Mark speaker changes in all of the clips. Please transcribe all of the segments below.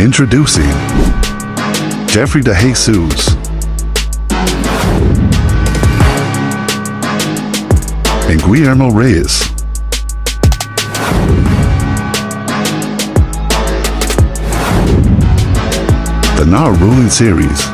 Speaker 1: Introducing Jeffrey De Jesus and Guillermo Reyes. The Now Ruling Series.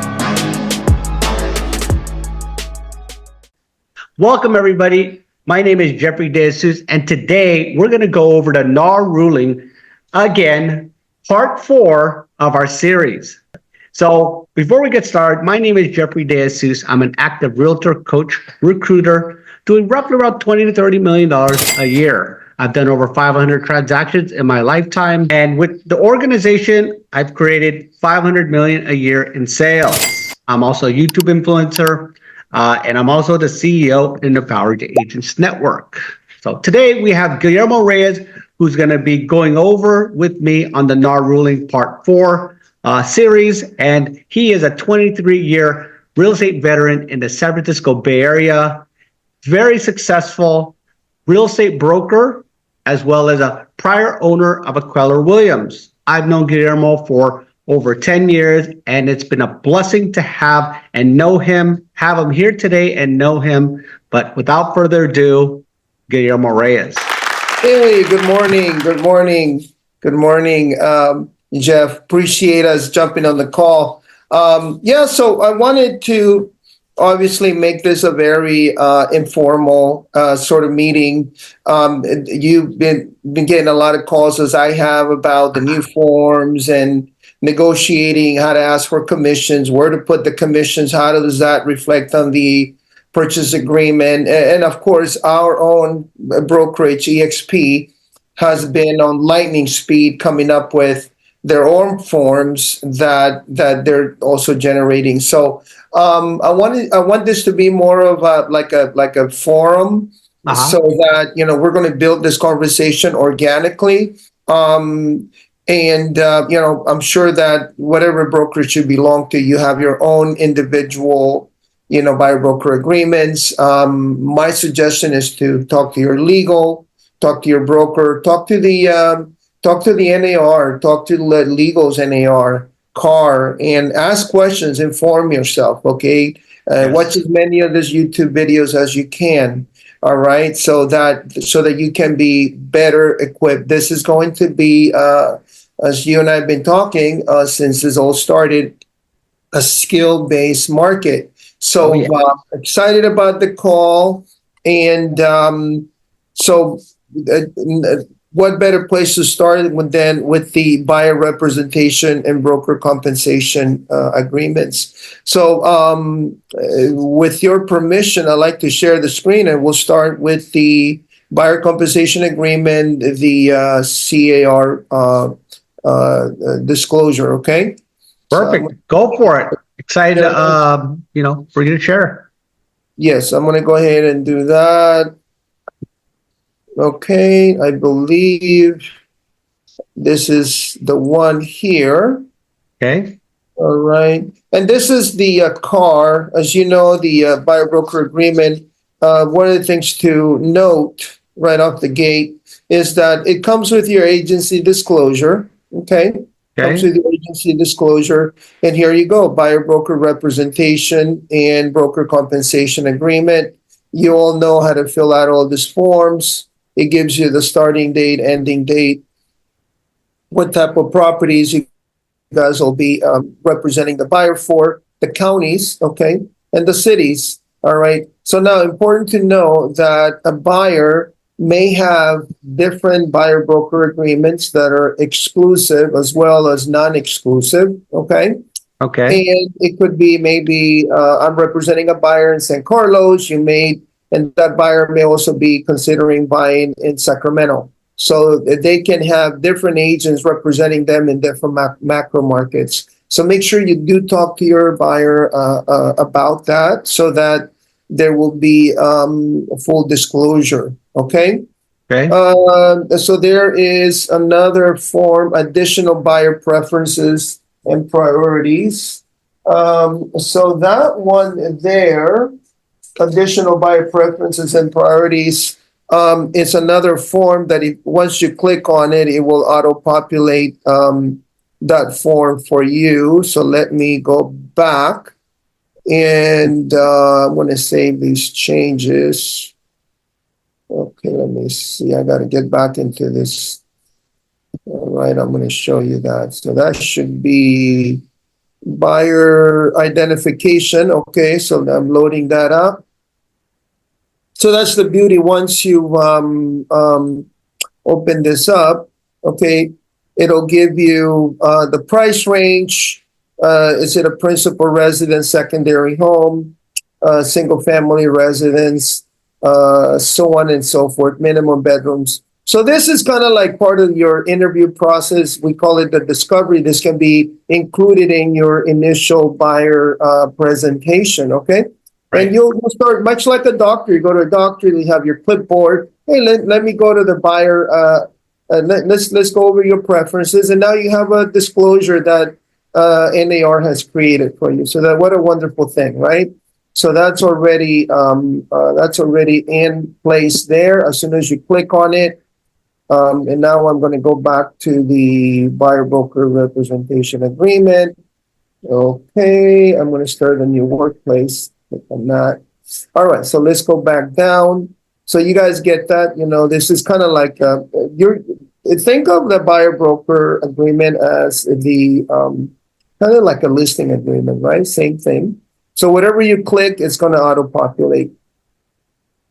Speaker 2: Welcome, everybody. My name is Jeffrey De Jesus, and today we're going to go over the NAR ruling again, part 4 of our series. So before we get started, my name is Jeffrey De Jesus. I'm an active realtor, coach, recruiter, doing roughly around $20 to $30 million a year. I've done over 500 transactions in my lifetime. And with the organization, I've created 500 million a year in sales. I'm also a YouTube influencer, and I'm also the CEO in the Powered Agents Network. So today we have Guillermo Reyes, who's going to be going over with me on the NAR ruling part 4 series. And he is a 23-year real estate veteran in the San Francisco Bay Area, very successful real estate broker, as well as a prior owner of a Keller Williams. I've known Guillermo for over 10 years, and it's been a blessing to have and know him, have him here today and know him. But without further ado, Guillermo Reyes.
Speaker 3: Hey, good morning. Good morning. Good morning, Jeff. Appreciate us jumping on the call. So I wanted to obviously make this a very informal sort of meeting. You've been getting a lot of calls, as I have, about the new forms and negotiating how to ask for commissions, where to put the commissions, how does that reflect on the purchase agreement. And of course, our own brokerage, EXP, has been on lightning speed coming up with their own forms that they're also generating. So I want this to be more of a forum, so that we're going to build this conversation organically. I'm sure that whatever brokerage you belong to, you have your own individual buyer broker agreements. My suggestion is to talk to your legal, talk to your broker, talk to the NAR, talk to the legal's NAR, CAR, and ask questions, inform yourself, okay? Yes. Watch as many of these YouTube videos as you can, all right? So that you can be better equipped. This is going to be, as you and I have been talking since this all started, a skill-based market. So excited about the call. And what better place to start than with the buyer representation and broker compensation agreements. So with your permission, I'd like to share the screen, and we'll start with the buyer compensation agreement, the CAR disclosure, okay?
Speaker 2: Perfect. Go for it. Excited, for you to share.
Speaker 3: Yes, I'm going to go ahead and do that. Okay, I believe this is the one here.
Speaker 2: Okay.
Speaker 3: All right. And this is the CAR. As you know, the buyer broker agreement, one of the things to note right off the gate is that it comes with your agency disclosure. Okay. Comes with the agency disclosure. And here you go, buyer broker representation and broker compensation agreement. You all know how to fill out all these forms. It gives you the starting date, ending date, what type of properties you guys will be representing the buyer for, the counties, okay, and the cities, all right? So now, important to know that a buyer may have different buyer broker agreements that are exclusive as well as non-exclusive, okay?
Speaker 2: Okay.
Speaker 3: And it could be maybe I'm representing a buyer in San Carlos, and that buyer may also be considering buying in Sacramento. So they can have different agents representing them in different macro markets. So make sure you do talk to your buyer about that, so that there will be full disclosure, okay?
Speaker 2: Okay.
Speaker 3: So there is another form, additional buyer preferences and priorities. So that one there, additional buyer preferences and priorities, it's another form that once you click on it, it will auto-populate that form for you. So let me go back, and I'm going to save these changes. Okay, let me see. I got to get back into this. All right, I'm going to show you that. So that should be buyer identification. Okay, so I'm loading that up. So that's the beauty. Once you open this up, okay, it'll give you the price range. Is it a principal residence, secondary home, single family residence, so on and so forth, minimum bedrooms. So this is kind of like part of your interview process. We call it the discovery. This can be included in your initial buyer presentation, okay?
Speaker 2: Right.
Speaker 3: And you'll start much like a doctor. You go to a doctor, you have your clipboard. Hey, let me go to the buyer. Let's go over your preferences. And now you have a disclosure that NAR has created for you. So that, what a wonderful thing, right? So that's already in place there. As soon as you click on it, and now I'm going to go back to the buyer broker representation agreement. Okay, I'm going to start a new workplace. Click on that. All right, so let's go back down. So you guys get that? You know, this is kind of like think of the buyer broker agreement as the kind of like a listing agreement, right? Same thing. So whatever you click, it's going to auto-populate.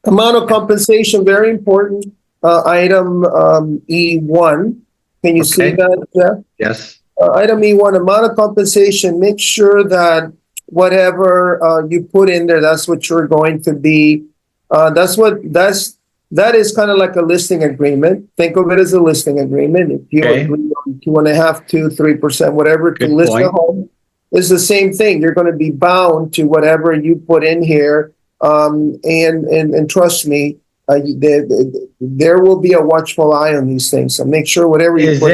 Speaker 3: Amount of compensation, very important. Item E1. Can you see that, Jeff?
Speaker 2: Yes.
Speaker 3: Item E1, amount of compensation. Make sure that whatever you put in there, that's what you're going to be. That is kind of like a listing agreement. Think of it as a listing agreement. If you agree on 2.5%, 2%, 3%, whatever to list a home, it's the same thing. You're going to be bound to whatever you put in here. And trust me, there will be a watchful eye on these things. So make sure whatever you put.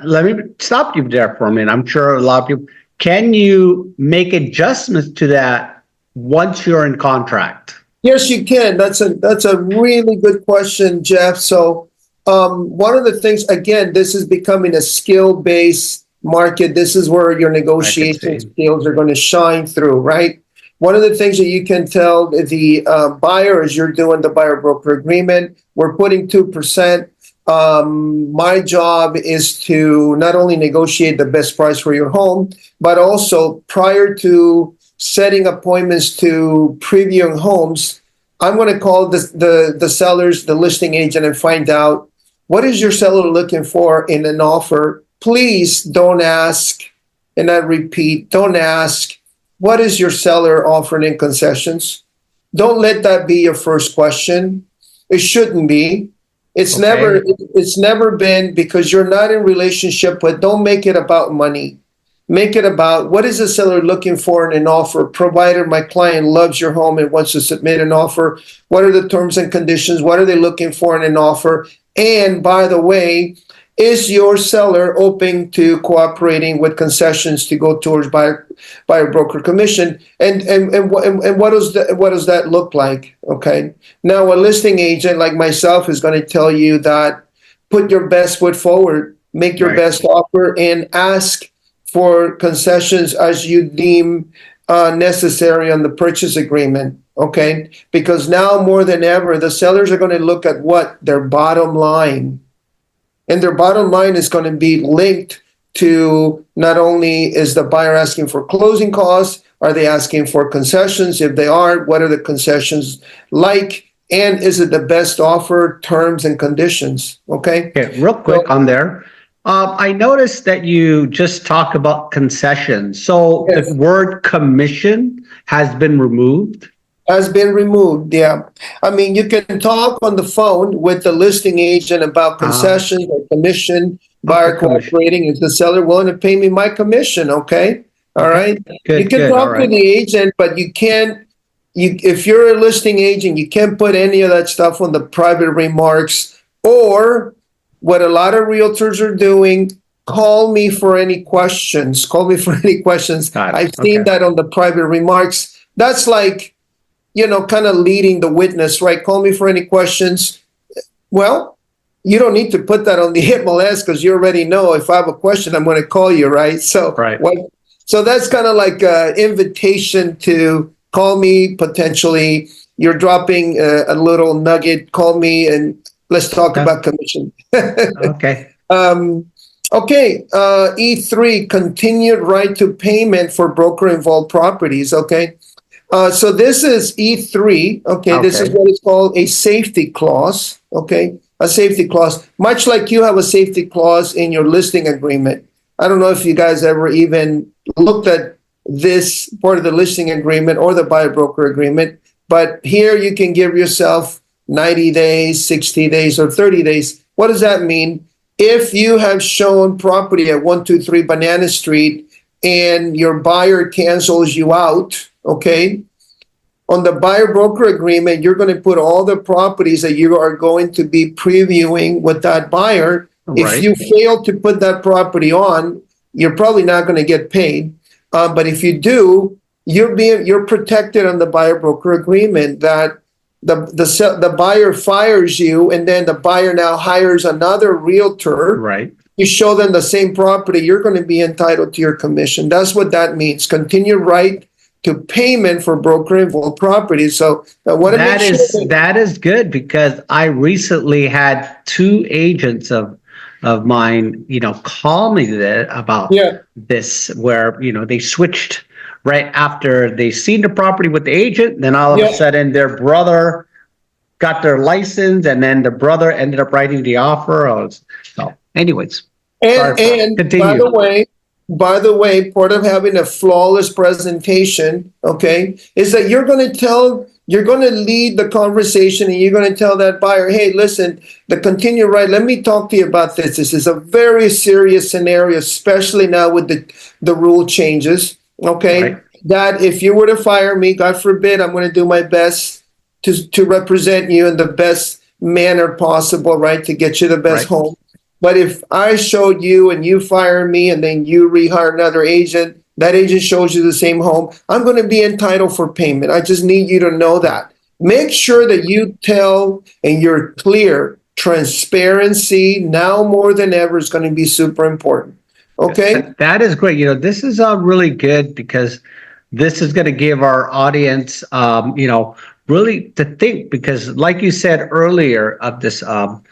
Speaker 2: Let me stop you there for a minute. I'm sure a lot of people, can you make adjustments to that once you're in contract?
Speaker 3: Yes, you can. That's a really good question, Jeff. So one of the things, again, this is becoming a skill-based market. This is where your negotiation skills are going to shine through, right? One of the things that you can tell the buyer as you're doing the buyer broker agreement, we're putting 2%. My job is to not only negotiate the best price for your home, but also prior to setting appointments to previewing homes, I'm going to call the sellers, the listing agent, and find out what is your seller looking for in an offer. Please don't ask, and I repeat, don't ask, what is your seller offering in concessions? Don't let that be your first question. It shouldn't be. It's never been, because you're not in relationship, but don't make it about money. Make it about what is the seller looking for in an offer, provided my client loves your home and wants to submit an offer. What are the terms and conditions? What are they looking for in an offer? And by the way, is your seller open to cooperating with concessions to go towards buyer broker commission? And what does that look like? Okay. Now a listing agent like myself is going to tell you that put your best foot forward, make your best offer, and ask for concessions as you deem necessary on the purchase agreement. Okay. Because now more than ever, the sellers are going to look at what? Their bottom line. And their bottom line is going to be linked to not only is the buyer asking for closing costs, are they asking for concessions? If they are, what are the concessions like? And is it the best offer, terms, and conditions? Okay.
Speaker 2: Real quick on there. I noticed that you just talk about concessions. So the word commission has been removed?
Speaker 3: Has been removed, yeah. I mean, you can talk on the phone with the listing agent about concessions or commission, buyer cooperating. Is the seller willing to pay me my commission? Okay, all right. You can talk to the agent, but you can't. If you're a listing agent, you can't put any of that stuff on the private remarks. Or what a lot of realtors are doing, call me for any questions. Call me for any questions. I've seen that on the private remarks. That's like, kind of leading the witness, right? Call me for any questions. Well, you don't need to put that on the MLS because you already know if I have a question, I'm going to call you, right? So,
Speaker 2: Right.
Speaker 3: So that's kind of like an invitation to call me potentially. You're dropping a little nugget. Call me and let's talk
Speaker 2: Okay.
Speaker 3: about commission.
Speaker 2: Okay.
Speaker 3: Okay. E3, continued right to payment for broker involved properties. Okay. So this is E3. Okay. This is
Speaker 2: Okay.
Speaker 3: what is called a safety clause. Okay. A safety clause, much like you have a safety clause in your listing agreement. I don't know if you guys ever even looked at this part of the listing agreement or the buyer broker agreement, but here you can give yourself 90 days, 60 days, or 30 days. What does that mean? If you have shown property at 123 Banana Street and your buyer cancels you out, okay, on the buyer broker agreement, you're going to put all the properties that you are going to be previewing with that buyer. If
Speaker 2: Right.
Speaker 3: you fail to put that property on, you're probably not going to get paid. But if you do, you're protected on the buyer broker agreement that the buyer fires you, and then the buyer now hires another realtor.
Speaker 2: Right.
Speaker 3: You show them the same property, you're going to be entitled to your commission. That's what that means. Continue right to payment for broker involved properties. So I want to make sure
Speaker 2: That is good because I recently had two agents of mine, call me about
Speaker 3: yeah.
Speaker 2: this, where they switched right after they seen the property with the agent. Then all of
Speaker 3: Yeah.
Speaker 2: a sudden, their brother got their license, and then the brother ended up writing the offer. So, anyways,
Speaker 3: And
Speaker 2: continue.
Speaker 3: by the way, part of having a flawless presentation, okay, is that you're going to lead the conversation, and you're going to tell that buyer, hey, listen, let me talk to you about this. This is a very serious scenario, especially now with the rule changes, okay?
Speaker 2: Right.
Speaker 3: That if you were to fire me, God forbid, I'm going to do my best to represent you in the best manner possible, right, to get you the best
Speaker 2: Right.
Speaker 3: home. But if I showed you and you fire me and then you rehire another agent, that agent shows you the same home, I'm going to be entitled for payment. I just need you to know that. Make sure that you tell and you're clear. Transparency now more than ever is going to be super important. Okay?
Speaker 2: That is great. This is really good because this is going to give our audience, really to think, because like you said earlier of this, of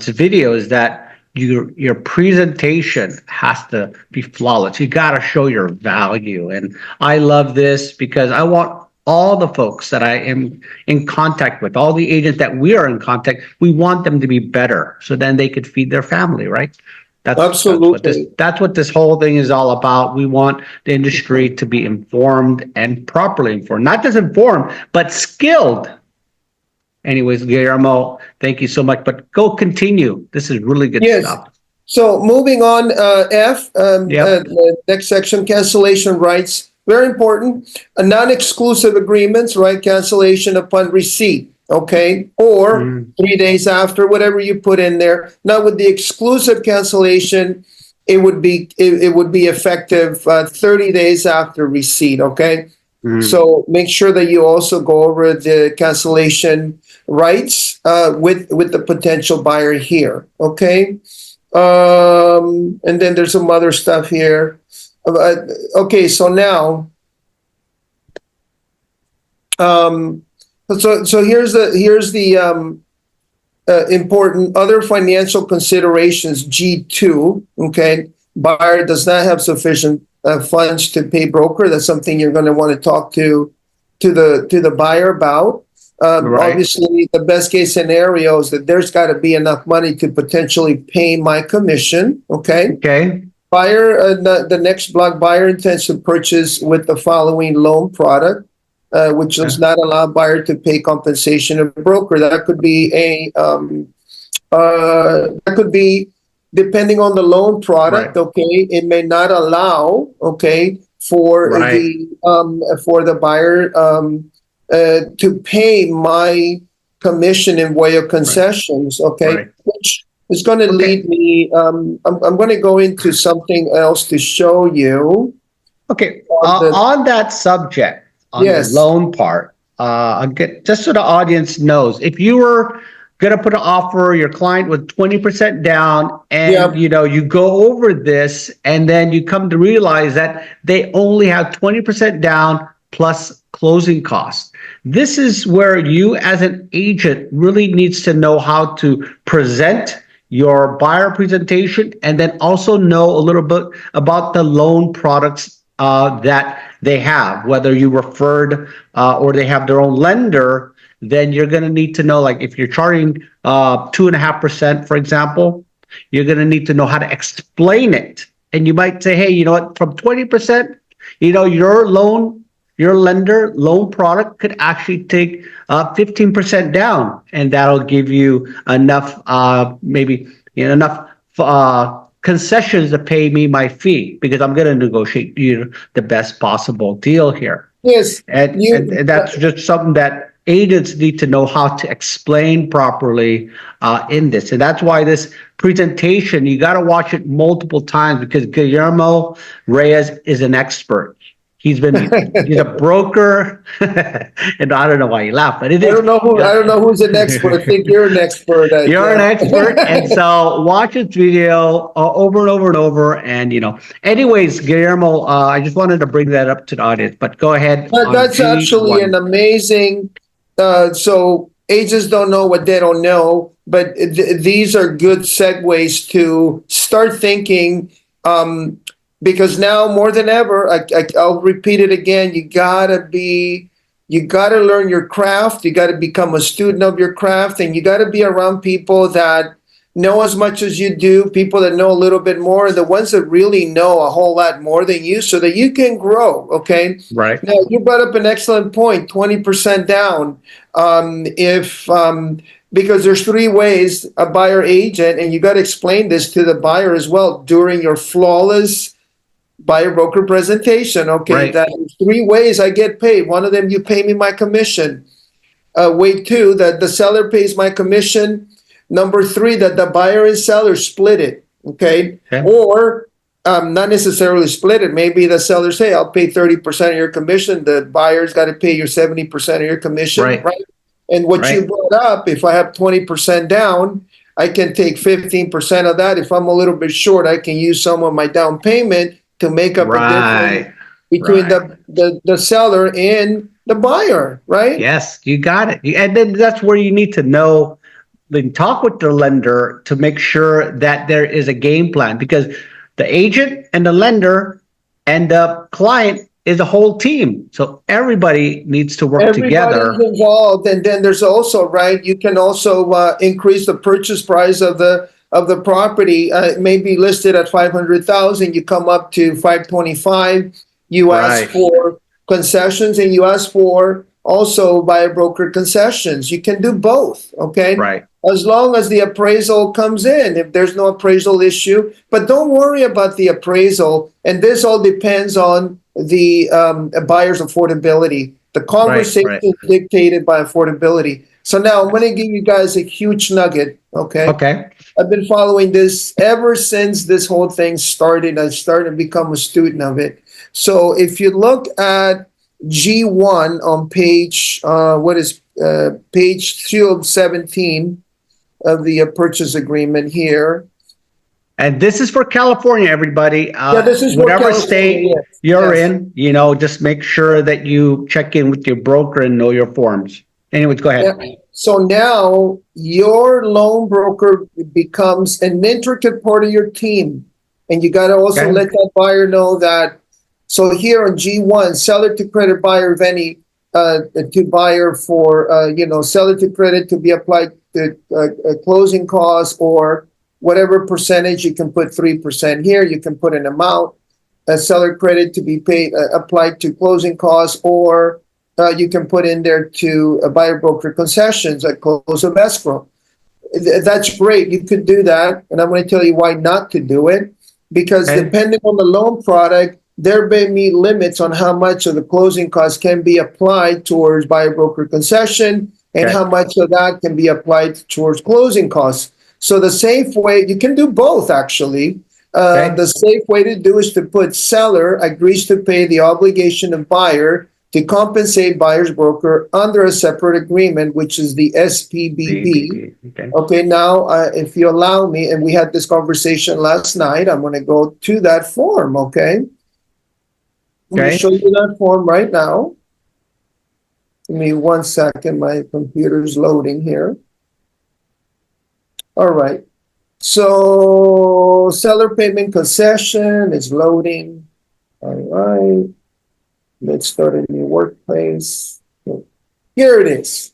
Speaker 2: the video, is that your presentation has to be flawless. You got to show your value. And I love this because I want all the folks that I am in contact with, all the agents that we are in contact, we want them to be better so then they could feed their family, right?
Speaker 3: Absolutely.
Speaker 2: That's what this whole thing is all about. We want the industry to be informed and properly informed, not just informed, but skilled. Anyways, Guillermo, thank you so much. But go continue. This is really good stuff.
Speaker 3: So moving on, F,
Speaker 2: Yep.
Speaker 3: the next section, cancellation rights. Very important. Non-exclusive agreements, right? Cancellation upon receipt, okay? Or 3 days after, whatever you put in there. Now with the exclusive cancellation, it would be effective 30 days after receipt, okay? So make sure that you also go over the cancellation rights with the potential buyer here, okay? And then there's some other stuff here. Okay, so now, so here's the important other financial considerations, G2, okay? Buyer does not have sufficient funds to pay broker. That's something you're going to want to talk to the buyer about.
Speaker 2: Right.
Speaker 3: Obviously, the best case scenario is that there's got to be enough money to potentially pay my commission. Okay.
Speaker 2: Okay.
Speaker 3: Buyer, the next block, buyer intends to purchase with the following loan product, which does not allow buyer to pay compensation of broker. That could be depending on the loan product.
Speaker 2: Right.
Speaker 3: Okay, it may not allow. Okay, for the buyer to pay my commission in way of concessions. Okay,
Speaker 2: Right.
Speaker 3: which is going to lead me. I'm going to go into something else to show you.
Speaker 2: Okay. On that subject, on
Speaker 3: Yes.
Speaker 2: the loan part, just so the audience knows, if you were going to put an offer, your client with 20% down, and
Speaker 3: Yep.
Speaker 2: you go over this, and then you come to realize that they only have 20% down plus closing costs. This is where you as an agent really needs to know how to present your buyer presentation, and then also know a little bit about the loan products that they have, whether you referred or they have their own lender. Then you're going to need to know, like if you're charging 2.5%, for example, you're going to need to know how to explain it. And you might say, hey, you know what, from 20%, your lender loan product could actually take 15% down, and that'll give you enough, enough concessions to pay me my fee, because I'm going to negotiate you the best possible deal here.
Speaker 3: Yes.
Speaker 2: And that's just something that agents need to know how to explain properly in this. And that's why this presentation, you got to watch it multiple times, because Guillermo Reyes is an expert. He's a broker, and I don't know why you laugh, but it is.
Speaker 3: I don't know who's an expert. I think you're an expert.
Speaker 2: You're an expert, and so watch this video over and over and over. And anyways, Guillermo, I just wanted to bring that up to the audience. But go ahead.
Speaker 3: That's actually an amazing. So agents don't know what they don't know, but these are good segues to start thinking. Because now more than ever, I'll repeat it again, you gotta learn your craft, you gotta become a student of your craft, and you gotta be around people that know as much as you do, people that know a little bit more, the ones that really know a whole lot more than you, so that you can grow, okay?
Speaker 2: Right.
Speaker 3: Now, you brought up an excellent point, 20% down. Because there's three ways a buyer agent, and you got to explain this to the buyer as well during your flawless buyer broker presentation. Okay,
Speaker 2: right.
Speaker 3: There's three ways I get paid. One of them, you pay me my commission. Way two, that the seller pays my commission. Number three, that the buyer and seller split it. Okay, or not necessarily split it. Maybe the seller say, I'll pay 30% of your commission. The buyer's got to pay your 70% of your commission. Right. And what you brought up, if I have 20% down, I can take 15% of that. If I'm a little bit short, I can use some of my down payment to make up a difference between the seller and the buyer, right?
Speaker 2: Yes, you got it. And then that's where you need to know, then talk with the lender to make sure that there is a game plan, because the agent and the lender and the client is a whole team. So everybody needs to work together.
Speaker 3: Everybody's involved. And then there's also, you can also increase the purchase price of the property. It may be listed at 500,000. You come up to 525. You ask for concessions, and you ask for also buyer broker concessions. You can do both. Okay.
Speaker 2: Right.
Speaker 3: As long as the appraisal comes in, if there's no appraisal issue, but don't worry about the appraisal. And this all depends on the buyer's affordability. The conversation is dictated by affordability. So now I'm going to give you guys a huge nugget. Okay. I've been following this ever since this whole thing started. I started to become a student of it. So if you look at G1 on page, page 2 of 17 of the purchase agreement here.
Speaker 2: And this is for California, everybody.
Speaker 3: This is
Speaker 2: whatever state you're in, just make sure that you check in with your broker and know your forms. Anyways, go ahead.
Speaker 3: Yeah. So now your loan broker becomes an intricate part of your team. And you got to also let that buyer know that. So here on G1, seller to credit, buyer of any to buyer for, seller to credit to be applied to closing costs, or whatever percentage. You can put 3% here. You can put an amount, a seller credit to be paid, applied to closing costs, or you can put in there to a buyer broker concessions at close of escrow. That's great. You could do that. And I'm going to tell you why not to do it. Because depending on the loan product, there may be limits on how much of the closing costs can be applied towards buyer broker concession, and how much of that can be applied towards closing costs. So the safe way, you can do both actually. The safe way to do is to put seller agrees to pay the obligation of buyer to compensate buyer's broker under a separate agreement, which is the SPBB.
Speaker 2: Okay.
Speaker 3: Okay, now, if you allow me, and we had this conversation last night, I'm going to go to that form, okay? I'm going to show you that form right now. Give me 1 second. My computer's loading here. All right. So, seller payment concession is loading. All right. Let's start a new workplace. Here it is.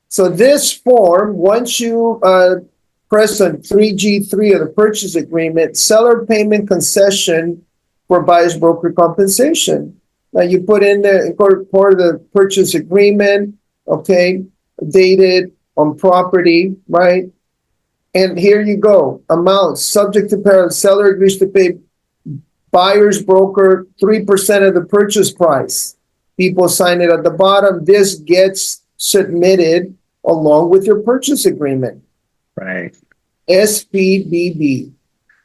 Speaker 3: So this form, once you press on 3G3 of the purchase agreement, seller payment concession for buyer's broker compensation. Now you put in the part of the purchase agreement, okay, dated on property, right? And here you go. Amounts subject to parallel. Seller agrees to pay buyer's broker 3% of the purchase price. People sign it at the bottom. This gets submitted along with your purchase agreement.
Speaker 2: Right.
Speaker 3: SPBB.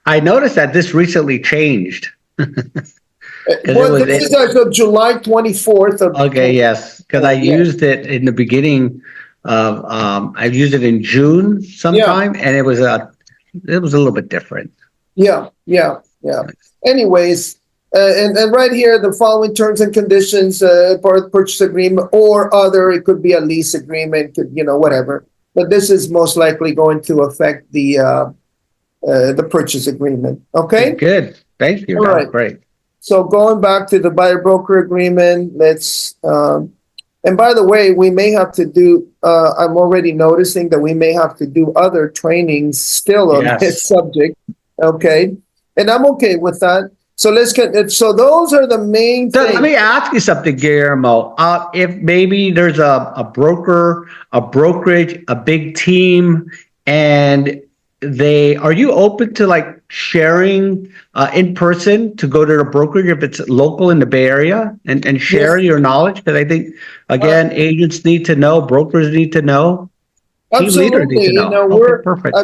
Speaker 2: I noticed that this recently changed.
Speaker 3: Well, this is as of July 24th.
Speaker 2: Okay, yes, because I used it in the beginning of, I used it in June sometime, and it was a little bit different.
Speaker 3: Yeah. Anyways, and right here, the following terms and conditions, part of the purchase agreement or other, it could be a lease agreement, could, whatever. But this is most likely going to affect the purchase agreement. Okay?
Speaker 2: Good. Thank you.
Speaker 3: All right.
Speaker 2: Great.
Speaker 3: So going back to the buyer broker agreement, let's, and by the way, we may have to do, I'm already noticing that we may have to do other trainings still on this subject. Okay. And I'm okay with that. So let's get, so those are the main things.
Speaker 2: Let me ask you something, Guillermo. If maybe there's a broker, a brokerage, a big team, and are you open to like sharing in person to go to the brokerage if it's local in the Bay Area and share your knowledge? Because I think, again, agents need to know, brokers need to know, team leaders need to know.
Speaker 3: We're
Speaker 2: perfect.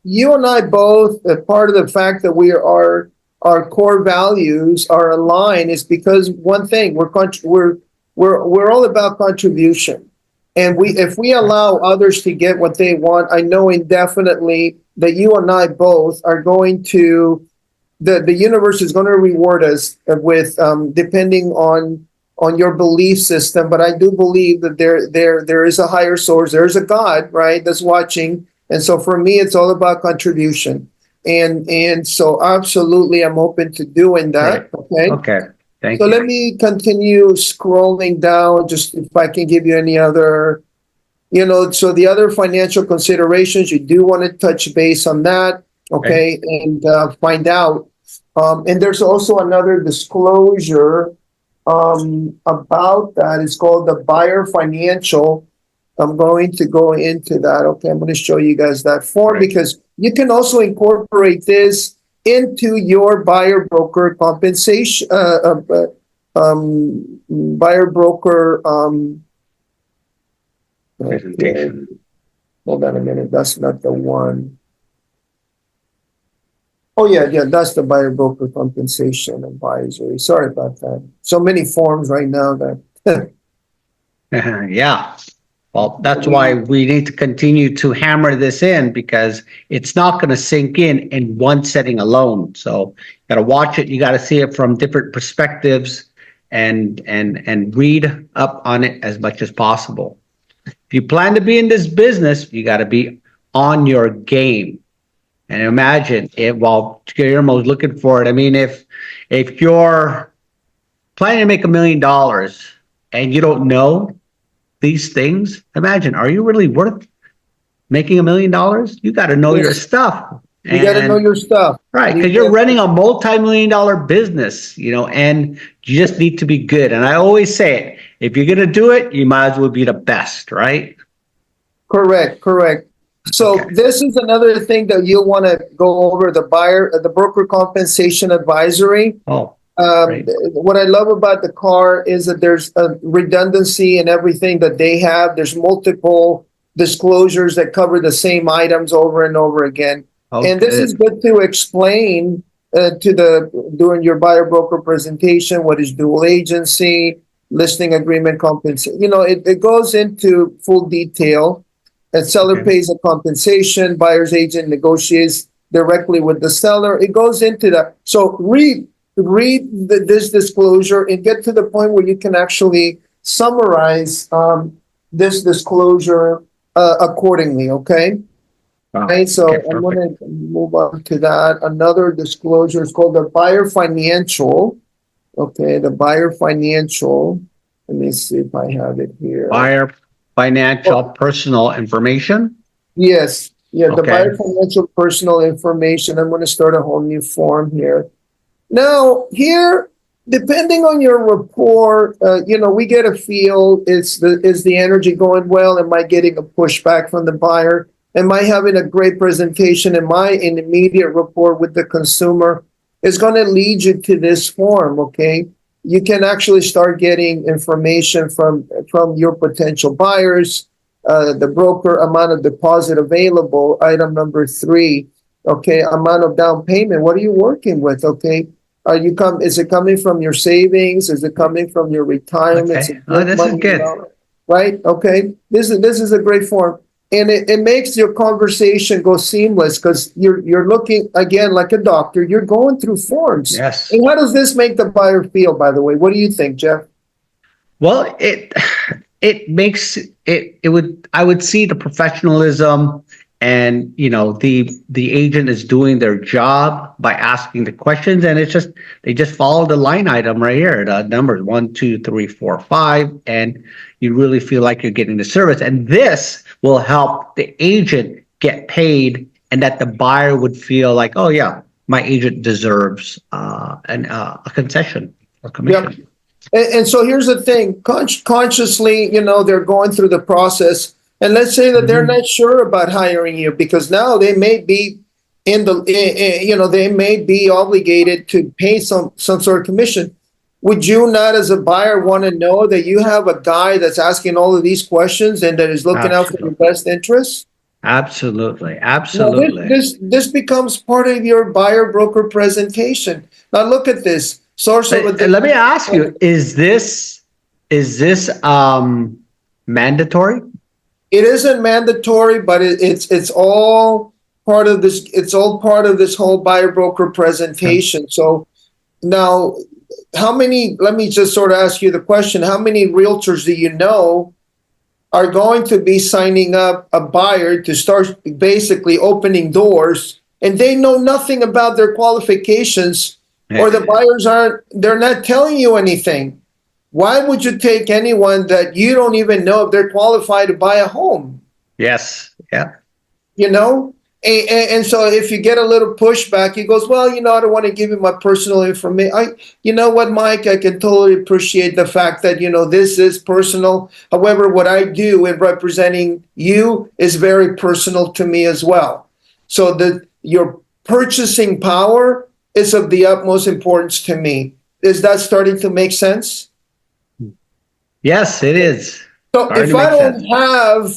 Speaker 3: You and I both, part of the fact that we are, our core values are aligned is because one thing, we're all about contribution. And if we allow others to get what they want, I know indefinitely that you and I both are going to, the universe is going to reward us with, depending on your belief system. But I do believe that there is a higher source. There's a God, right, that's watching. And so for me, it's all about contribution. And so absolutely, I'm open to doing that.
Speaker 2: Right. Okay. Thank
Speaker 3: you. So
Speaker 2: let
Speaker 3: me continue scrolling down, just if I can give you any other, so the other financial considerations, you do want to touch base on that, okay, and find out. And there's also another disclosure about that. It's called the buyer financial. I'm going to go into that. Okay, I'm going to show you guys that form because you can also incorporate this into your buyer broker compensation, buyer broker
Speaker 2: presentation.
Speaker 3: Hold on a minute. That's not the one. Oh yeah, that's the buyer broker compensation advisory. Sorry about that. So many forms right now that.
Speaker 2: Yeah. Well, that's why we need to continue to hammer this in because it's not going to sink in one setting alone. So you got to watch it. You got to see it from different perspectives and read up on it as much as possible. If you plan to be in this business, you got to be on your game. And imagine while Guillermo's looking for it. I mean, if you're planning to make $1 million and you don't know these things, imagine, are you really worth making $1 million? You got to know your stuff.
Speaker 3: You got to know your stuff.
Speaker 2: Right, because you're running a multi-million-dollar business, and you just need to be good. And I always say it, if you're going to do it, you might as well be the best, right?
Speaker 3: Correct. So this is another thing that you'll want to go over, the broker compensation advisory. What I love about the car is that there's a redundancy in everything that they have. There's multiple disclosures that cover the same items over and over again. And this is good to explain during your buyer broker presentation, what is dual agency, listing agreement compensation. It goes into full detail. And seller
Speaker 2: Okay.
Speaker 3: pays a compensation, buyer's agent negotiates directly with the seller. It goes into that. So read this disclosure and get to the point where you can actually summarize this disclosure accordingly, okay?
Speaker 2: Wow.
Speaker 3: Okay, so
Speaker 2: Okay,
Speaker 3: I'm
Speaker 2: perfect.
Speaker 3: going to move on to that. Another disclosure is called the buyer financial. Okay, the buyer financial. Let me see if I have it here.
Speaker 2: Buyer financial personal information.
Speaker 3: Yes, yeah, the
Speaker 2: Okay.
Speaker 3: buyer financial personal information. I'm going to start a whole new form here. Now, here, depending on your rapport, we get a feel, is the energy going well? Am I getting a pushback from the buyer? Am I having a great presentation? Am I in immediate rapport with the consumer? It's going to lead you to this form, okay? You can actually start getting information from your potential buyers, the broker, amount of deposit available, item number 3, okay, amount of down payment. What are you working with, okay? Is it coming from your savings? Is it coming from your retirement? Is
Speaker 2: Okay.
Speaker 3: it
Speaker 2: Oh,
Speaker 3: gift
Speaker 2: this is
Speaker 3: money,
Speaker 2: good.
Speaker 3: right? Okay. This is a great form. And it makes your conversation go seamless because you're looking again like a doctor. You're going through forms.
Speaker 2: Yes.
Speaker 3: And how does this make the buyer feel, by the way? What do you think, Jeff?
Speaker 2: Well, it makes I would see the professionalism, and the agent is doing their job by asking the questions, and they just follow the line item right here, the numbers 1, 2, 3, 4, 5, and you really feel like you're getting the service. And this will help the agent get paid, and that the buyer would feel like, oh yeah, my agent deserves a concession or commission.
Speaker 3: Yep. And so here's the thing, consciously, they're going through the process. And let's say that they're not sure about hiring you because now they may be they may be obligated to pay some sort of commission. Would you not, as a buyer, want to know that you have a guy that's asking all of these questions and that is looking out for your
Speaker 2: Absolutely.
Speaker 3: best interests?
Speaker 2: Absolutely.
Speaker 3: Now,
Speaker 2: Absolutely.
Speaker 3: this becomes part of your buyer broker presentation. Now, look at this source of
Speaker 2: Let me ask you, is this mandatory?
Speaker 3: It isn't mandatory, but it's all part of this. It's all part of this whole buyer broker presentation. So now, let me just sort of ask you the question: how many realtors do you know are going to be signing up a buyer to start basically opening doors, and they know nothing about their qualifications, or the buyers they're not telling you anything? Why would you take anyone that you don't even know if they're qualified to buy a home?
Speaker 2: Yes. Yeah.
Speaker 3: And so if you get a little pushback, he goes, well, I don't want to give you my personal information. You know what, Mike, I can totally appreciate the fact that, this is personal. However, what I do in representing you is very personal to me as well. So your purchasing power is of the utmost importance to me. Is that starting to make sense?
Speaker 2: Yes, it is.
Speaker 3: So if I don't have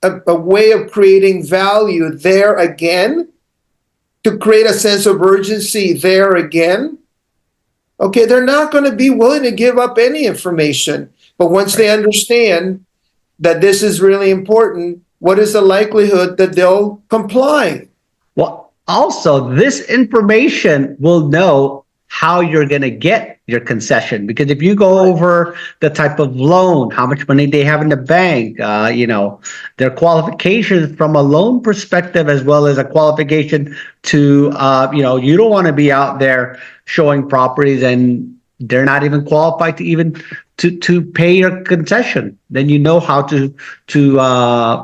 Speaker 3: a way of creating value there again, to create a sense of urgency there again, okay, they're not going to be willing to give up any information. But once they understand that this is really important, what is the likelihood that they'll comply?
Speaker 2: Well, also, this information will know how you're going to get your concession, because if you go over the type of loan, how much money they have in the bank, their qualifications from a loan perspective, as well as a qualification to, you don't want to be out there showing properties and they're not even qualified to even to pay your concession. Then you know how to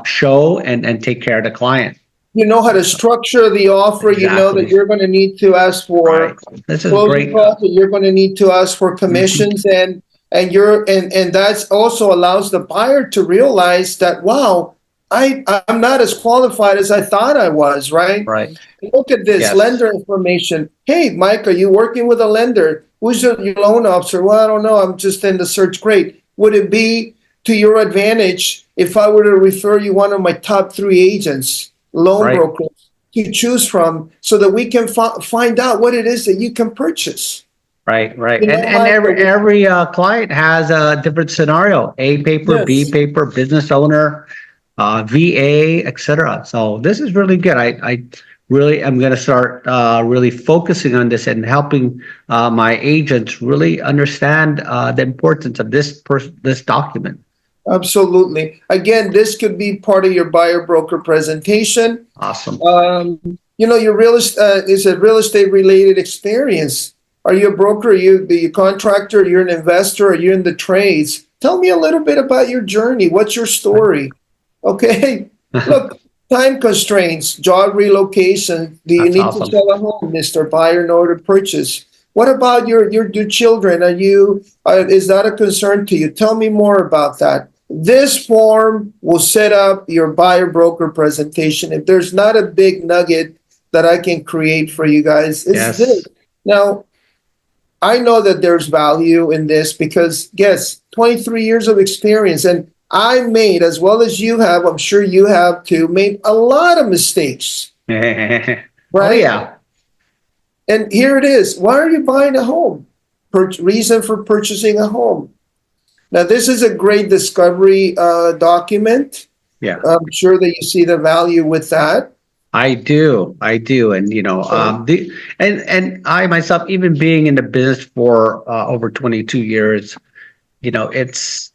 Speaker 2: show and take care of the client.
Speaker 3: You know how to structure the offer.
Speaker 2: Exactly.
Speaker 3: You know that you're going to need to ask for
Speaker 2: Right. This is
Speaker 3: closing
Speaker 2: great.
Speaker 3: costs, that you're going to need to ask for commissions, and that's also allows the buyer to realize that, wow, I'm not as qualified as I thought I was, right?
Speaker 2: Right.
Speaker 3: Look at this.
Speaker 2: Yes.
Speaker 3: Lender information. Hey, Mike, are you working with a lender? Who's your loan officer? Well, I don't know. I'm just in the search. Great. Would it be to your advantage if I were to refer you one of my top 3 agents, loan
Speaker 2: Right.
Speaker 3: brokers, to choose from, so that we can find out what it is that you can purchase?
Speaker 2: Right, right.
Speaker 3: You know,
Speaker 2: And
Speaker 3: Michael,
Speaker 2: every client has a different scenario. A paper, B
Speaker 3: yes.
Speaker 2: paper, business owner, VA, etc. So this is really good. I really am going to start really focusing on this and helping my agents really understand the importance of this document.
Speaker 3: Absolutely. Again, this could be part of your buyer broker presentation.
Speaker 2: Awesome.
Speaker 3: You know, your is a real estate related experience. Are you a broker? Are you the contractor? You're an investor? Are you in the trades? Tell me a little bit about your journey. What's your story? Okay. Look, time constraints, job relocation. Do you
Speaker 2: That's
Speaker 3: need to
Speaker 2: awesome.
Speaker 3: sell a home, Mr. Buyer, in order to purchase? What about your children? Is that a concern to you? Tell me more about that. This form will set up your buyer broker presentation. If there's not a big nugget that I can create for you guys, it's this.
Speaker 2: Yes.
Speaker 3: Now, I know that there's value in this because, yes, 23 years of experience. And I made, as well as you have, I'm sure you have too, made a lot of mistakes,
Speaker 2: Oh
Speaker 3: right?
Speaker 2: yeah.
Speaker 3: And here it is. Why are you buying a home? Reason for purchasing a home. Now, this is a great discovery document.
Speaker 2: Yeah.
Speaker 3: I'm sure that you see the value with that.
Speaker 2: I do, and and I myself, even being in the business for over 22 years, it's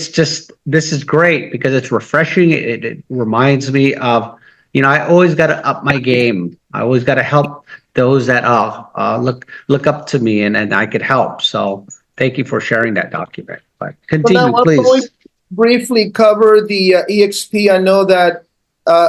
Speaker 2: just this is great because it's refreshing. It reminds me of, I always got to up my game. I always got to help those that look up to me, and I could help. So thank you for sharing that document. But
Speaker 3: So
Speaker 2: continue,
Speaker 3: now I'm going
Speaker 2: please.
Speaker 3: to briefly cover the EXP. I know that,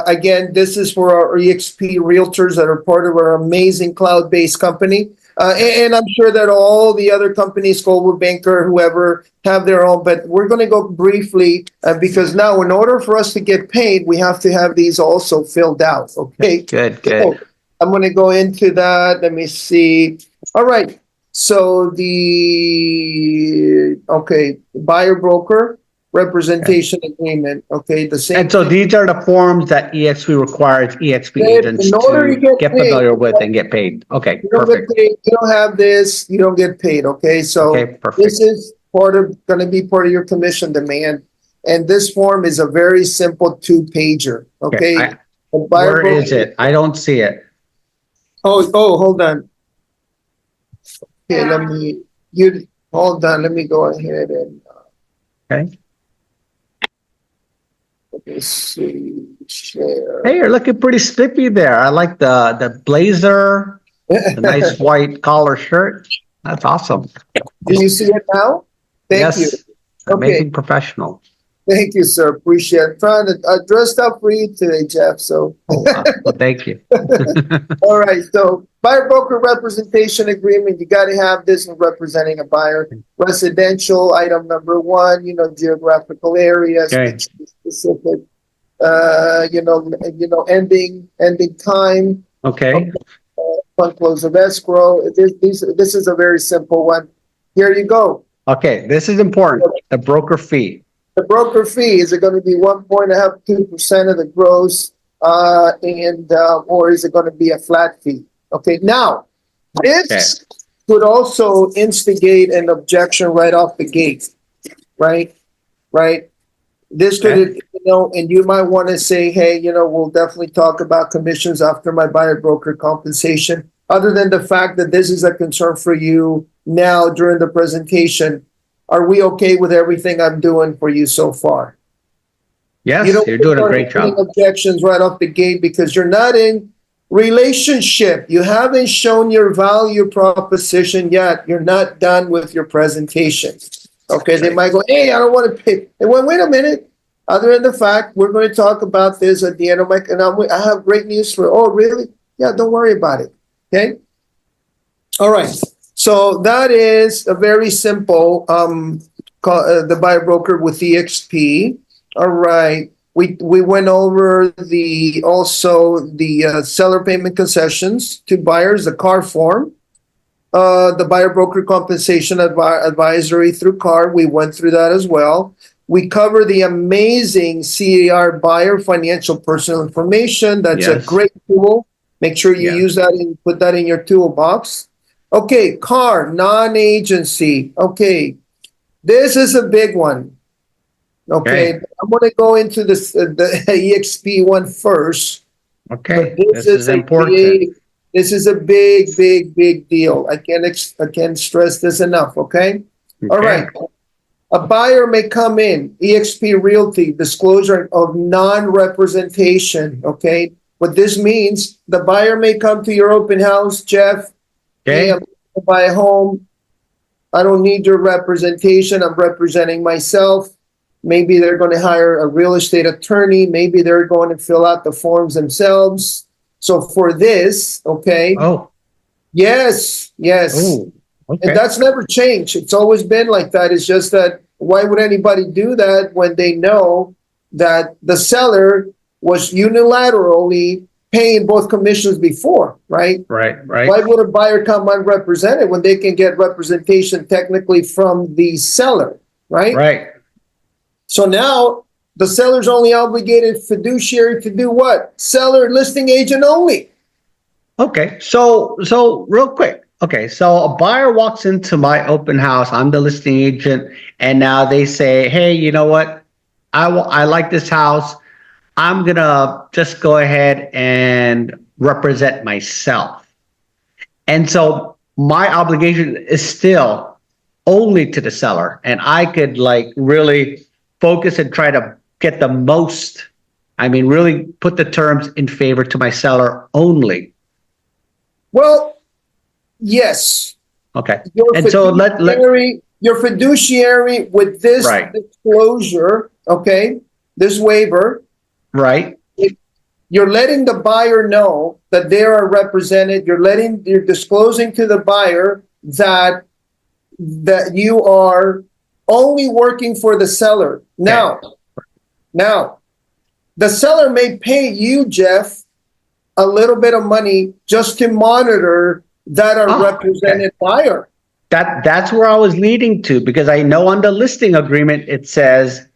Speaker 3: again, this is for our EXP realtors that are part of our amazing cloud-based company. And I'm sure that all the other companies, Goldwood Banker, whoever, have their own. But we're going to go briefly because now, in order for us to get paid, we have to have these also filled out. Okay.
Speaker 2: Good.
Speaker 3: So I'm going to go into that. Let me see. All right. So buyer broker representation agreement. Okay, the same.
Speaker 2: And so these are the forms that EXP requires EXP agents
Speaker 3: In order
Speaker 2: to
Speaker 3: to
Speaker 2: get
Speaker 3: paid,
Speaker 2: familiar with and get paid. Okay,
Speaker 3: you don't get
Speaker 2: perfect.
Speaker 3: paid, you don't have this, you don't get paid. Okay, so
Speaker 2: Okay, perfect.
Speaker 3: this is going to be part of your commission demand, and this form is a very simple 2-pager. Okay, the buyer
Speaker 2: Where is
Speaker 3: broker-
Speaker 2: it? I don't see it.
Speaker 3: Oh, hold on. Okay, hold on. Let me go ahead and
Speaker 2: Okay.
Speaker 3: let me see. Share.
Speaker 2: Hey, you're looking pretty spiffy there. I like the blazer, the nice white collar shirt. That's awesome.
Speaker 3: Do you see it now? Thank you.
Speaker 2: Yes, amazing professional.
Speaker 3: Thank you, sir. Appreciate it. Trying to dressed up for you today, Jeff. So,
Speaker 2: Well, thank you.
Speaker 3: all right. So, buyer broker representation agreement. You got to have this in representing a buyer. Residential item number 1. Geographical area,
Speaker 2: Okay.
Speaker 3: specific. Ending time.
Speaker 2: Okay.
Speaker 3: Fund close of escrow. This is a very simple one. Here you go.
Speaker 2: Okay, this is important. The broker fee.
Speaker 3: The broker fee, is it going to be 1.2% of the gross, or is it going to be a flat fee? Okay, now, this could also instigate an objection right off the gate, right? This could, and you might want to say, hey, we'll definitely talk about commissions after my buyer broker compensation. Other than the fact that this is a concern for you now during the presentation, are we okay with everything I'm doing for you so far?
Speaker 2: Yes, you're doing a great job.
Speaker 3: Objections right off the gate because you're not in relationship. You haven't shown your value proposition yet. You're not done with your presentation. Okay, they might go, hey, I don't want to pay. Hey, wait a minute. Other than the fact, we're going to talk about this at the end of I have great news for, oh, really? Yeah, don't worry about it. Okay? All right. So that is a very simple, the buyer broker with EXP. All right. We went over the seller payment concessions to buyers, the CAR form, the buyer broker compensation advisory through CAR. We went through that as well. We cover the amazing CAR buyer financial personal information. That's a great tool. Make sure you use that and put that in your toolbox. Okay, car, non-agency. Okay, this is a big one. Okay,
Speaker 2: Okay.
Speaker 3: I'm going to go into this the EXP one first, but
Speaker 2: Okay. This is important.
Speaker 3: this is a big deal. I can't stress this enough. Okay, all
Speaker 2: Okay.
Speaker 3: right. A buyer may come in, EXP Realty, disclosure of non-representation. Okay, what this means, the buyer may come to your open house, Jeff. Hey, I'm
Speaker 2: Okay.
Speaker 3: going to buy a home. I don't need your representation. I'm representing myself. Maybe they're going to hire a real estate attorney. Maybe they're going to fill out the forms themselves. So for this, okay,
Speaker 2: Oh.
Speaker 3: yes, yes.
Speaker 2: Oh.
Speaker 3: And
Speaker 2: Okay.
Speaker 3: that's never changed. It's always been like that. It's just that why would anybody do that when they know that the seller was unilaterally paying both commissions before, right?
Speaker 2: Right. Right.
Speaker 3: Why would a buyer come unrepresented when they can get representation technically from the seller, right?
Speaker 2: Right.
Speaker 3: So now the seller's only obligated fiduciary to do what? Seller listing agent only.
Speaker 2: Okay. So real quick. Okay. So a buyer walks into my open house. I'm the listing agent, and now they say, "Hey, you know what? I like this house. I'm gonna just go ahead and represent myself." And so my obligation is still only to the seller, and I could like really focus and try to get the most. I mean, really put the terms in favor to my seller only.
Speaker 3: Well, yes.
Speaker 2: Okay.
Speaker 3: Your
Speaker 2: And so
Speaker 3: your fiduciary with this
Speaker 2: right,
Speaker 3: disclosure, okay, this waiver,
Speaker 2: right,
Speaker 3: you're letting the buyer know that they are represented. You're disclosing to the buyer that you are only working for the seller. Now, the seller may pay you, Jeff, a little bit of money just to monitor that
Speaker 2: Oh,
Speaker 3: represented buyer.
Speaker 2: that's where I was leading to, because I know on the listing agreement it says,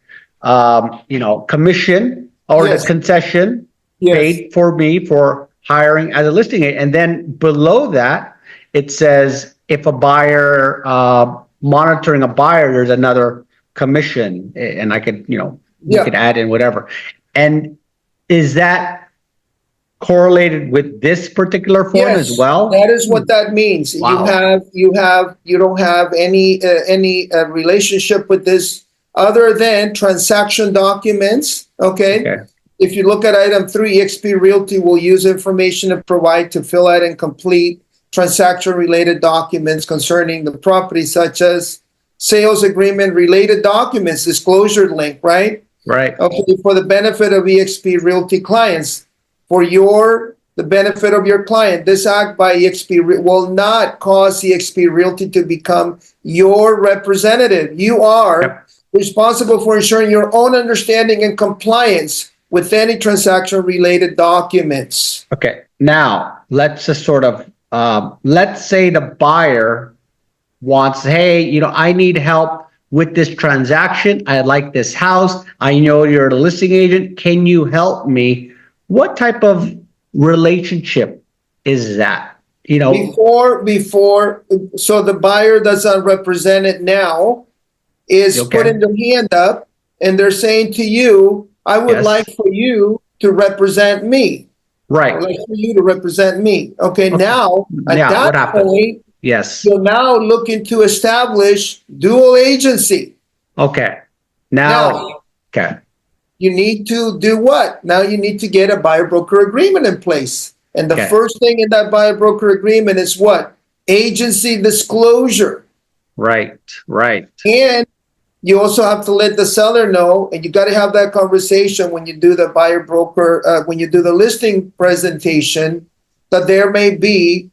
Speaker 2: commission or
Speaker 3: Yes.
Speaker 2: the concession
Speaker 3: Yes.
Speaker 2: paid for me for hiring as a listing agent, and then below that it says if a buyer monitoring a buyer, there's another commission, and I could we
Speaker 3: Yeah.
Speaker 2: could add in whatever. And is that correlated with this particular form
Speaker 3: Yes,
Speaker 2: as well?
Speaker 3: that is what that means.
Speaker 2: Wow.
Speaker 3: You don't have any relationship with this other than transaction documents. Okay.
Speaker 2: Okay.
Speaker 3: If you look at item 3, EXP Realty will use information to provide to fill out and complete transaction related documents concerning the property, such as sales agreement related documents, disclosure link, right?
Speaker 2: Right.
Speaker 3: Okay, for the benefit of EXP Realty clients. For the benefit of your client, this act by EXP will not cause EXP Realty to become your representative. You are responsible for ensuring your own understanding and compliance with any transaction-related documents.
Speaker 2: Okay. Now let's just sort of let's say the buyer wants, hey, I need help with this transaction. I like this house. I know you're the listing agent. Can you help me? What type of relationship is that?
Speaker 3: Before, so the buyer that's unrepresented now is
Speaker 2: Okay.
Speaker 3: putting their hand up and they're saying to you, I would
Speaker 2: Yes.
Speaker 3: like for you to represent me.
Speaker 2: Right.
Speaker 3: I would like for you to represent me. Okay, now at
Speaker 2: Yeah, what
Speaker 3: that
Speaker 2: happens?
Speaker 3: point,
Speaker 2: Yes.
Speaker 3: you're now looking to establish dual agency.
Speaker 2: Okay. Now, okay.
Speaker 3: You need to do what? Now you need to get a buyer broker agreement in place. And the
Speaker 2: Okay.
Speaker 3: first thing in that buyer broker agreement is what? Agency disclosure.
Speaker 2: Right. Right.
Speaker 3: And you also have to let the seller know, and you got to have that conversation when you do the buyer broker, when you do the listing presentation, that there may be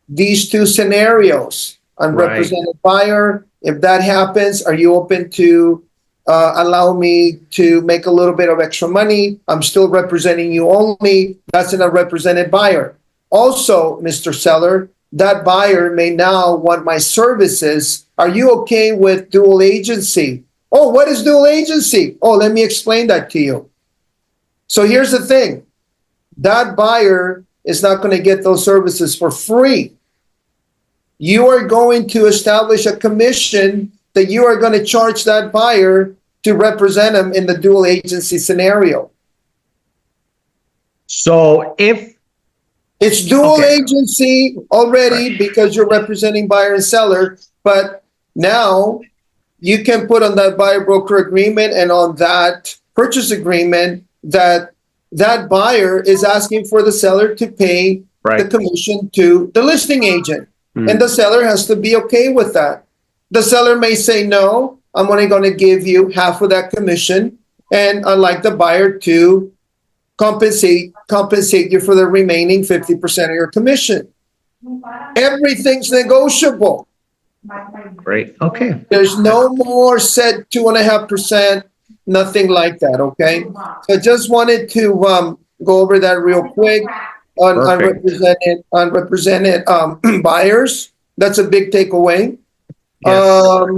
Speaker 3: these two scenarios. Unrepresented buyer, if that happens, are you open to allow me to make a little bit of extra money? I'm still representing you only. That's an unrepresented buyer. Also, Mr. Seller, that buyer may now want my services. Are you okay with dual agency? Oh, what is dual agency? Oh, let me explain that to you. So here's the thing. That buyer is not going to get those services for free. you are going to establish a commission that you are going to charge that buyer to represent him in the dual agency scenario.
Speaker 2: So if
Speaker 3: It's dual
Speaker 2: Okay.
Speaker 3: agency already
Speaker 2: Right.
Speaker 3: because you're representing buyer and seller, but now you can put on that buyer broker agreement and on that purchase agreement that that buyer is asking for the seller to pay the
Speaker 2: right,
Speaker 3: commission to the listing agent.
Speaker 2: Mm.
Speaker 3: And the seller has to be okay with that. The seller may say, no, I'm only going to give you half of that commission, and I'd like the buyer to compensate you for the remaining 50% of your commission. Everything's negotiable.
Speaker 2: great. Okay.
Speaker 3: There's no more set 2.5%, nothing like that, okay? So I just wanted to go over that real quick on
Speaker 2: Perfect.
Speaker 3: unrepresented buyers. That's a big takeaway.
Speaker 2: Yes.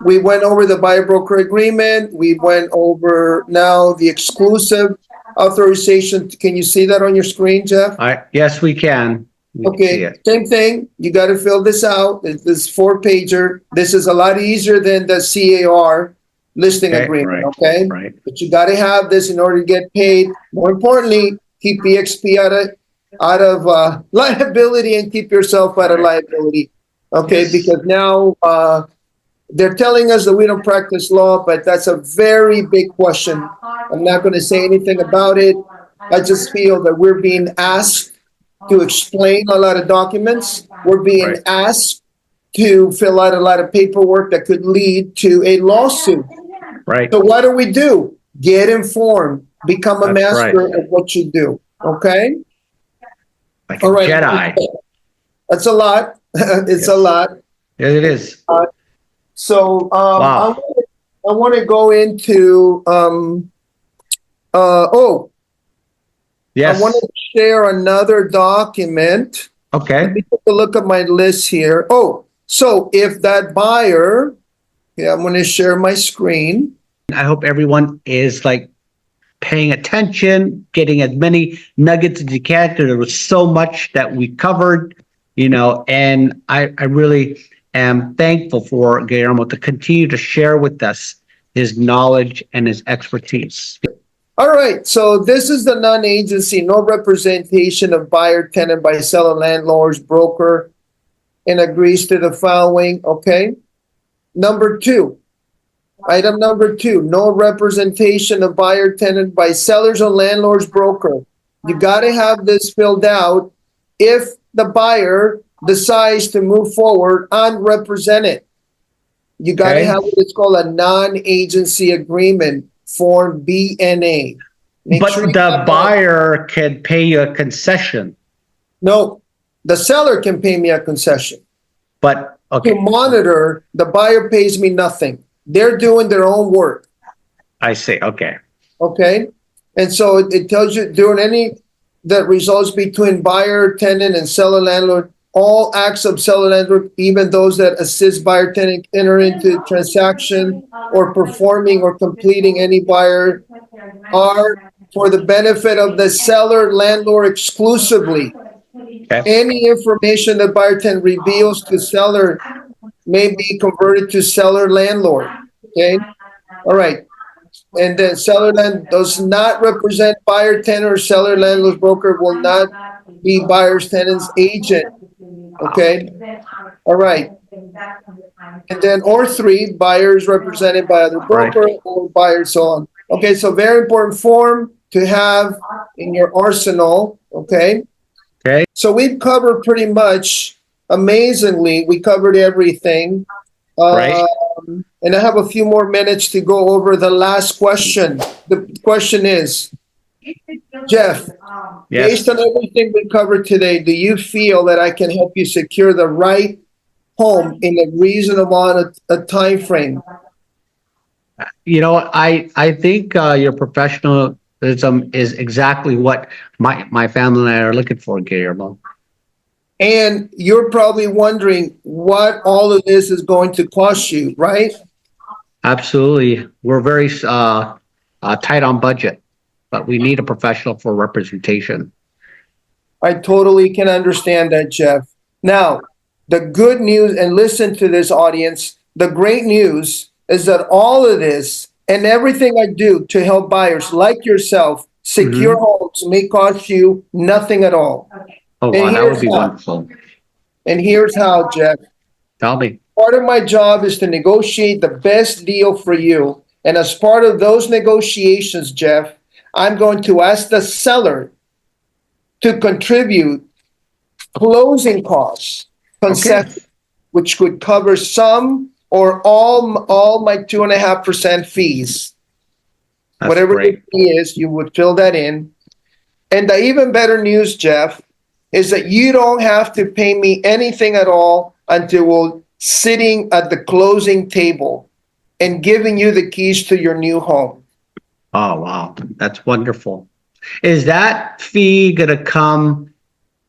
Speaker 3: We went over the buyer broker agreement. We went over now the exclusive authorization. Can you see that on your screen, Jeff?
Speaker 2: Yes, we can. We can see
Speaker 3: Okay,
Speaker 2: it.
Speaker 3: same thing. You got to fill this out. This 4-pager. This is a lot easier than the CAR listing
Speaker 2: Okay,
Speaker 3: agreement,
Speaker 2: right,
Speaker 3: okay?
Speaker 2: right.
Speaker 3: But you got to have this in order to get paid. More importantly, keep EXP out of liability and keep yourself out of
Speaker 2: Right.
Speaker 3: liability, okay?
Speaker 2: Yes.
Speaker 3: Because now they're telling us that we don't practice law, but that's a very big question. I'm not going to say anything about it. I just feel that we're being asked to explain a lot of documents. We're being
Speaker 2: Right.
Speaker 3: asked to fill out a lot of paperwork that could lead to a lawsuit.
Speaker 2: Right.
Speaker 3: So what do? Get informed. Become a
Speaker 2: That's
Speaker 3: master
Speaker 2: right.
Speaker 3: of what you do. Okay?
Speaker 2: Like a
Speaker 3: All right.
Speaker 2: Jedi.
Speaker 3: That's a lot. It's a
Speaker 2: Yes.
Speaker 3: lot.
Speaker 2: Yeah, it is.
Speaker 3: So
Speaker 2: Wow.
Speaker 3: I want to go into
Speaker 2: Yes.
Speaker 3: I want to share another document. Let
Speaker 2: Okay.
Speaker 3: me take a look at my list here. Oh, so if that buyer, I'm going to share my screen.
Speaker 2: I hope everyone is like paying attention, getting as many nuggets as you can, because there was so much that we covered, and I really am thankful for Guillermo to continue to share with us his knowledge and his expertise.
Speaker 3: All right, so this is the non-agency, no representation of buyer, tenant by seller, landlord's broker, and agrees to the following, okay? Item number 2, no representation of buyer, tenant by sellers or landlord's broker. You got to have this filled out if the buyer decides to move forward unrepresented. You got to
Speaker 2: Okay.
Speaker 3: have what is called a non-agency agreement, Form BNA. Make sure
Speaker 2: But
Speaker 3: you
Speaker 2: the
Speaker 3: have that.
Speaker 2: buyer can pay you a concession.
Speaker 3: No, the seller can pay me a concession.
Speaker 2: But
Speaker 3: To
Speaker 2: okay,
Speaker 3: monitor, the buyer pays me nothing. They're doing their own work,
Speaker 2: I see. Okay.
Speaker 3: okay? And so it tells you during any that results between buyer, tenant, and seller, landlord, all acts of seller, landlord, even those that assist buyer, tenant, enter into transaction or performing or completing any buyer are for the benefit of the seller, landlord exclusively.
Speaker 2: Okay.
Speaker 3: Any information that buyer tenant reveals to seller may be converted to seller landlord. Okay. All right. And then seller land does not represent buyer tenant or seller landlord's broker will not be buyer's tenant's agent. Okay. All right. And then or 3 buyers represented by other broker or buyer, so on. Okay. So very important form to have in your arsenal. Okay.
Speaker 2: Okay.
Speaker 3: So we've covered pretty much, amazingly, we covered everything.
Speaker 2: Right.
Speaker 3: And I have a few more minutes to go over the last question. The question is, Jeff,
Speaker 2: Yes.
Speaker 3: based on everything we covered today, do you feel that I can help you secure the right home in a reasonable amount of time frame?
Speaker 2: I think your professionalism is exactly what my family and I are looking for, Guillermo.
Speaker 3: And you're probably wondering what all of this is going to cost you, right?
Speaker 2: Absolutely. We're very tight on budget, but we need a professional for representation.
Speaker 3: I totally can understand that, Jeff. Now, the good news, and listen to this audience, the great news is that all of this and everything I do to help buyers like yourself secure homes may cost you nothing at all.
Speaker 2: Oh,
Speaker 3: And
Speaker 2: wow, that would
Speaker 3: here's
Speaker 2: be
Speaker 3: how.
Speaker 2: wonderful.
Speaker 3: And here's how, Jeff.
Speaker 2: Tell me.
Speaker 3: Part of my job is to negotiate the best deal for you. And as part of those negotiations, Jeff, I'm going to ask the seller to contribute closing costs, concession, which could cover some or all my 2.5% fees.
Speaker 2: That's
Speaker 3: Whatever
Speaker 2: great.
Speaker 3: the fee is, you would fill that in. And the even better news, Jeff, is that you don't have to pay me anything at all until we're sitting at the closing table and giving you the keys to your new home.
Speaker 2: Oh, wow. That's wonderful. Is that fee going to come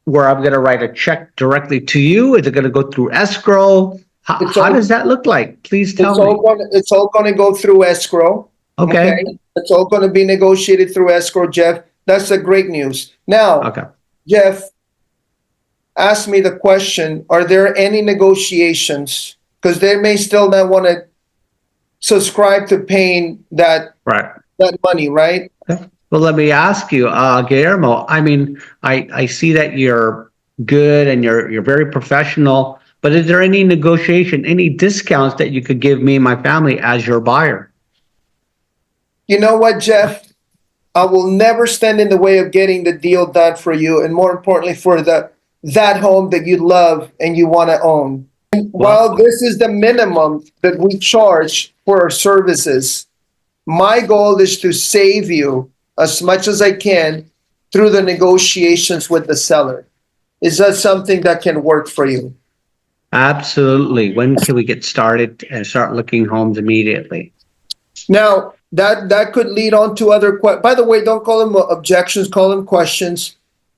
Speaker 2: where I'm going to write a check directly to you? Is it going to go through escrow? How does that look like? Please tell me.
Speaker 3: It's all going to go through escrow.
Speaker 2: Okay.
Speaker 3: It's all going to be negotiated through escrow, Jeff. That's the great news. Now,
Speaker 2: Okay.
Speaker 3: Jeff, ask me the question, are there any negotiations? Because they may still not want to subscribe to paying that money, right?
Speaker 2: Well, let me ask you, Guillermo, I mean, I see that you're good and you're very professional, but is there any negotiation, any discounts that you could give me and my family as your buyer?
Speaker 3: You know what, Jeff? I will never stand in the way of getting the deal done for you, and more importantly, for that home that you love and you want to own. And while this is the minimum that we charge for our services, my goal is to save you as much as I can through the negotiations with the seller. Is that something that can work for you?
Speaker 2: Absolutely. When can we get started and start looking homes immediately?
Speaker 3: Now, that could lead on to other by the way, don't call them objections, call them questions.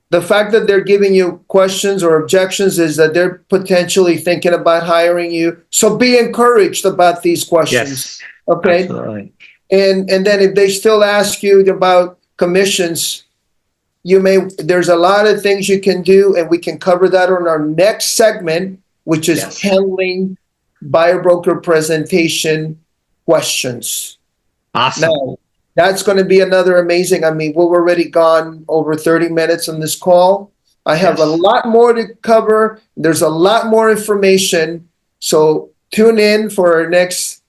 Speaker 3: The fact that they're giving you questions or objections is that they're potentially thinking about hiring you. So be encouraged about these questions.
Speaker 2: Yes.
Speaker 3: Okay.
Speaker 2: Absolutely.
Speaker 3: And then if they still ask you about commissions, there's a lot of things you can do, and we can cover that on our next segment, which is handling buyer broker presentation questions.
Speaker 2: Awesome.
Speaker 3: Now, that's going to be another amazing. I mean, we've already gone over 30 minutes on this call. I have a lot more to cover. There's a lot more information. So tune in for our next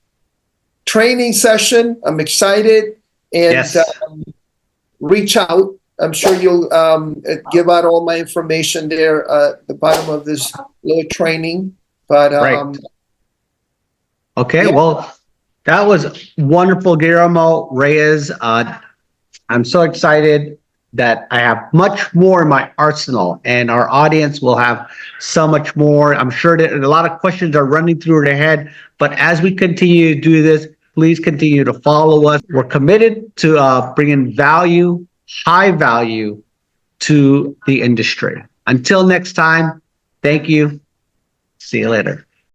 Speaker 3: training session. I'm excited, and reach out. I'm sure you'll give out all my information there at the bottom of this little training. But
Speaker 2: okay, well, that was wonderful, Guillermo Reyes. I'm so excited that I have much more in my arsenal, and our audience will have so much more. I'm sure that a lot of questions are running through their head, but as we continue to do this, please continue to follow us. We're committed to bringing value, high value, to the industry. Until next time, thank you. See you later.